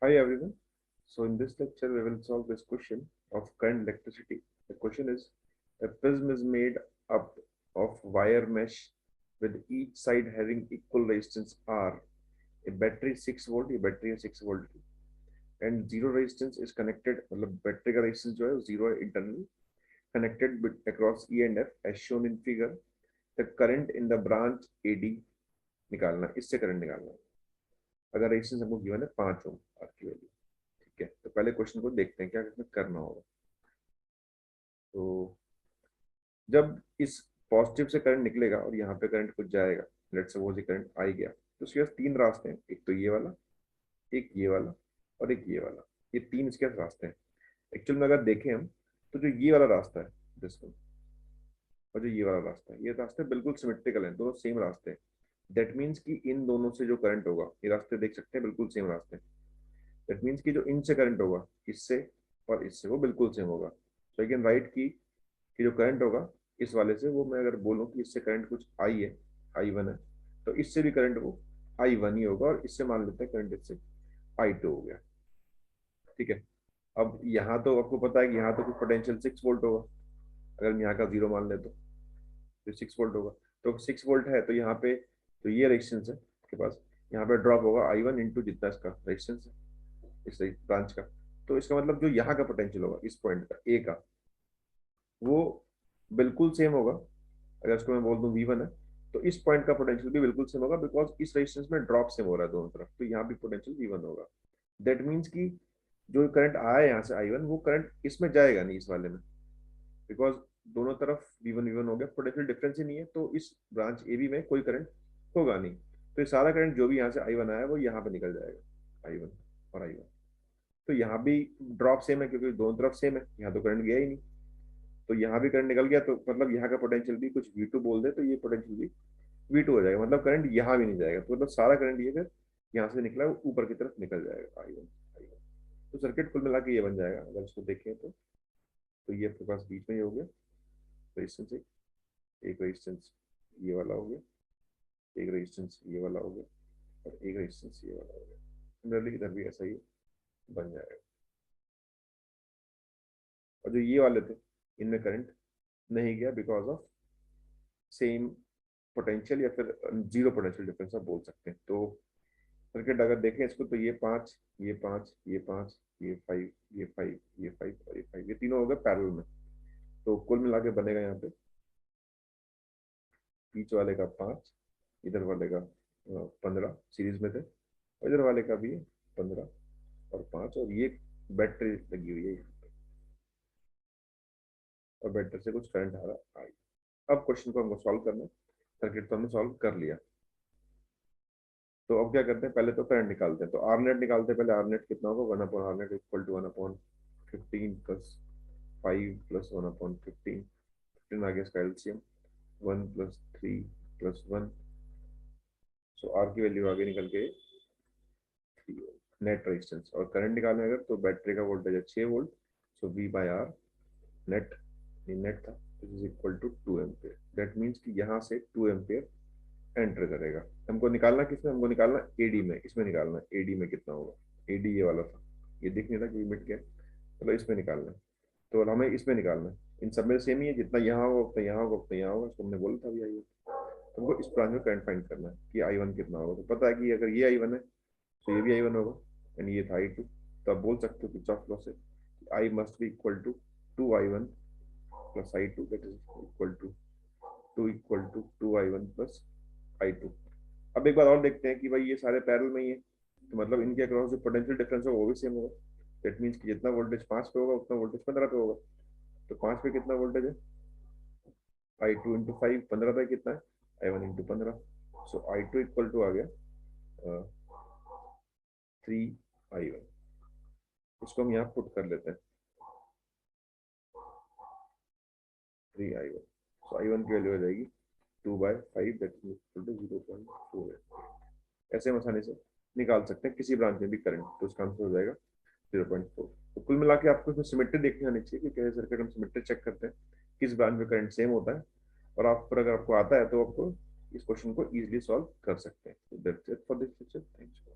Hi everyone. So in this lecture we will solve this question of current electricity. The question is a prism is made up of wire mesh with each side having equal resistance R. A battery 6 volt, ये battery है 6 volt की and zero resistance is connected मतलब battery का resistance जो है zero है internal connected across E and F as shown in figure. The current in the branch AD निकालना इससे करंट निकालना अगर रेजिस्टेंस हमको गिवन है 5 ओम आर की वैल्यू। ठीक है, तो पहले क्वेश्चन को देखते हैं क्या इसमें करना होगा। तो जब इस पॉजिटिव से करंट निकलेगा और यहाँ पे करंट कुछ जाएगा, लेट्स सपोज ये करंट आ गया, तो इसके पास तीन रास्ते हैं, एक तो ये वाला, एक ये वाला और एक ये वाला। ये तीन इसके रास्ते हैं। एक्चुअल में अगर देखें हम तो जो ये वाला रास्ता है दिस वन और जो ये वाला रास्ता है, ये रास्ते बिल्कुल सिमेट्रिकल हैं, दोनों सेम रास्ते हैं। दैट मीन्स कि इन दोनों से जो करंट होगा, ये रास्ते देख सकते हैं बिल्कुल सेम रास्ते हैं। दैट मीन्स कि जो इनसे करंट होगा इससे और इससे वो बिल्कुल सेम होगा। सो आई कैन राइट कि जो करंट होगा इस वाले से, वो मैं अगर बोलूँ कि इससे करंट कुछ आई है, आई वन है, तो इससे भी करंट वो आई वन ही होगा और इससे मान लेते हैं करंट इससे आई टू हो गया। ठीक है, अब यहाँ तो आपको पता है कि यहाँ तो कुछ पोटेंशियल 6 वोल्ट होगा, अगर हम यहाँ का जीरो मान ले तो 6 वोल्ट होगा। तो 6 वोल्ट है तो यहाँ पे तो ये रेजिस्टेंस है आपके पास, यहाँ पे ड्रॉप होगा आई वन इंटू जितना इसका रेजिस्टेंस है इस ब्रांच का। तो इसका मतलब जो यहाँ का पोटेंशियल होगा इस पॉइंट का ए का, वो बिल्कुल सेम होगा। अगर इसको मैं बोल दूं V1 है तो इस पॉइंट का पोटेंशियल भी बिल्कुल सेम होगा, बिकॉज इस रेजिस्टेंस में ड्रॉप सेम हो रहा है दोनों तरफ, तो यहाँ भी पोटेंशियल V1 होगा। दैट मीन्स कि जो करंट आया है यहाँ से I1, वो करंट इसमें जाएगा नहीं इस वाले में, बिकॉज दोनों तरफ V1 हो गया, पोटेंशियल डिफरेंस ही नहीं है, तो इस ब्रांच AB में कोई करंट होगा नहीं। तो ये सारा करंट जो भी यहाँ से I1 आया है वो यहाँ पे निकल जाएगा, I1 और I1। तो यहाँ भी ड्रॉप सेम है क्योंकि दोनों तरफ सेम है, यहाँ तो करंट गया ही नहीं, तो यहाँ भी करंट निकल गया, तो मतलब यहाँ का पोटेंशियल भी कुछ V2 बोल दे तो ये पोटेंशियल भी V2 हो जाएगा, मतलब करंट यहाँ भी नहीं जाएगा, तो मतलब सारा करंट ये फिर यहाँ से निकला वो ऊपर की तरफ निकल जाएगा I1 I1। तो सर्किट कुल मिला के ये बन जाएगा अगर इसको देखें तो ये आपके पास बीच में ही हो गया रेजिस्टेंस, एक रेजिस्टेंस ये वाला हो गया, एक रेजिस्टेंस ये वाला हो गया और एक रेजिस्टेंस ये वाला हो गया। सिमिलरली इधर भी ऐसा ही बन जाएगा। और जो ये वाले थे इनमें करंट नहीं गया बिकॉज ऑफ सेम पोटेंशियल या फिर जीरो पोटेंशियल डिफरेंस आप बोल सकते हैं। तो सर्किट अगर देखें इसको तो ये पांच, ये पांच, ये पांच, ये फाइव, ये फाइव, ये फाइव और ये फाइव, ये तीनों हो गए पैरेलल में। तो कुल मिला के बनेगा यहाँ पे बीच वाले का 5, इधर वाले का 15 सीरीज में थे, और इधर वाले का भी 15 और 5, और ये बैटरी लगी हुई है यहाँ पे और बैटरी से कुछ करंट आ रहा है। अब क्वेश्चन को हमको सॉल्व करना है। सर्किट तो हमने सॉल्व कर लिया, तो अब क्या करते हैं, पहले तो करंट निकालते हैं। तो आर नेट निकालते हैं पहले। आर नेट कितना होगा, 1 upon R net equal to 1/15 plus 5 plus 1/15, 15 आ गया इसका LCM, 1 plus 3 plus 1। So R की वैल्यू आगे निकल के 3 नेट रेजिस्टेंस। और करंट निकालना है अगर तो बैटरी का वोल्टेज है 6 volt, so V by R net, ये नेट था, this is equal to 2 ampere. That means कि यहाँ से 2 एम्पियर एंटर करेगा। हमको निकालना किसमें, हमको निकालना एडी में, इसमें निकालना एडी में कितना होगा। एडी ये वाला था, ये दिख नहीं था कि मिट गया, मतलब इसमें निकालना है। तो हमें इसमें निकालना है, इन सब में सेम ही है, जितना यहाँ होगा उतना यहाँ होगा उतना यहाँ होगा, इसको हमने बोला था भी आई वन। तो हमको इस ब्रांच में करंट फाइंड करना है कि आई वन कितना होगा। तो पता है कि अगर ये आई वन है तो ये भी आई वन होगा, एंड ये था आई टू। तो आप बोल सकते हो कि ऑफ लॉ से I must be equal to 2 I1 plus I2, that is equal to 2 plus I2। अब एक बार और देखते हैं कि भाई ये सारे पैरेलल में ही है, तो मतलब इनके अक्रॉस जो पोटेंशियल डिफरेंस होगा वो भी सेम होगा। दैट मीन्स कि जितना वोल्टेज 5 पे होगा उतना वोल्टेज 15 पे होगा। तो 5 पे कितना वोल्टेज है, I2 × 5, 15 पे कितना है, I1 × 15। So I2 equal to आ गया 3 I1। इसको हम यहाँ पुट कर लेते हैं 3 I1। सो I1 की वैल्यू हो जाएगी 2/5, दैट इज इक्वल टू 0.4। ऐसे हम आसानी से निकाल सकते हैं किसी ब्रांच में भी करंट, तो उसका आंसर हो जाएगा 0.4। तो कुल मिला के आपको इसमें सिमेट्री देखनी आनी चाहिए कि कैसे सर्किट हम सिमेट्री चेक करते हैं, किस ब्रांच में करंट सेम होता है। और आप पर अगर आपको आता है तो आपको इस क्वेश्चन को इजीली सॉल्व कर सकते हैं। That's it for this lecture, thanks.